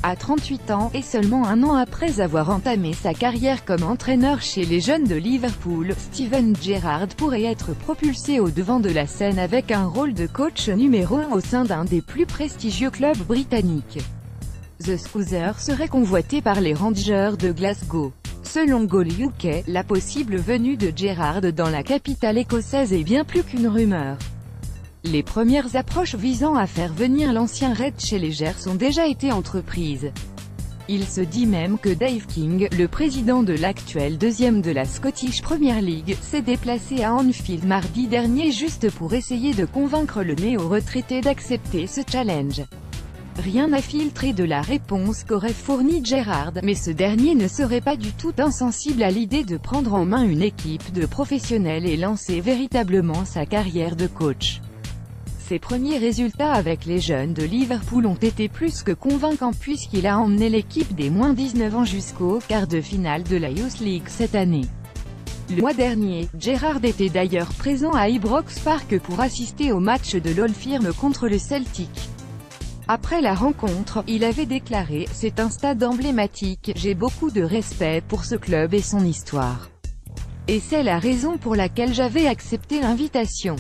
À 38 ans, et seulement un an après avoir entamé sa carrière comme entraîneur chez les jeunes de Liverpool, Steven Gerrard pourrait être propulsé au devant de la scène avec un rôle de coach numéro 1 au sein d'un des plus prestigieux clubs britanniques. The Scousers serait convoité par les Rangers de Glasgow. Selon Goal UK, la possible venue de Gerrard dans la capitale écossaise est bien plus qu'une rumeur. Les premières approches visant à faire venir l'ancien Red chez les Gers ont déjà été entreprises. Il se dit même que Dave King, le président de l'actuel deuxième de la Scottish Premier League, s'est déplacé à Anfield mardi dernier juste pour essayer de convaincre le néo-retraité d'accepter ce challenge. Rien n'a filtré de la réponse qu'aurait fournie Gerrard, mais ce dernier ne serait pas du tout insensible à l'idée de prendre en main une équipe de professionnels et lancer véritablement sa carrière de coach. Ses premiers résultats avec les jeunes de Liverpool ont été plus que convaincants puisqu'il a emmené l'équipe des moins 19 ans jusqu'au quart de finale de la Youth League cette année. Le mois dernier, Gerrard était d'ailleurs présent à Ibrox Park pour assister au match de l'Old Firm contre le Celtic. Après la rencontre, il avait déclaré « C'est un stade emblématique, j'ai beaucoup de respect pour ce club et son histoire. Et c'est la raison pour laquelle j'avais accepté l'invitation.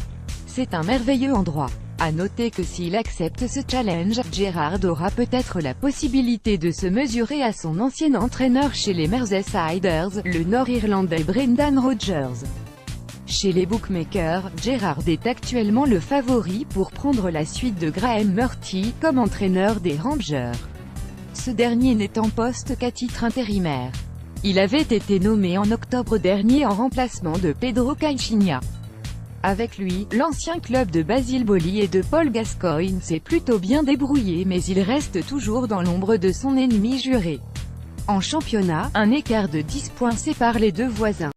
C'est un merveilleux endroit. » À noter que s'il accepte ce challenge, Gerrard aura peut-être la possibilité de se mesurer à son ancien entraîneur chez les Merseysiders, le Nord-Irlandais Brendan Rodgers. Chez les bookmakers, Gerrard est actuellement le favori pour prendre la suite de Graham Murty comme entraîneur des Rangers. Ce dernier n'est en poste qu'à titre intérimaire. Il avait été nommé en octobre dernier en remplacement de Pedro Caixinha. Avec lui, l'ancien club de Basile Boli et de Paul Gascoigne s'est plutôt bien débrouillé mais il reste toujours dans l'ombre de son ennemi juré. En championnat, un écart de 10 points sépare les deux voisins.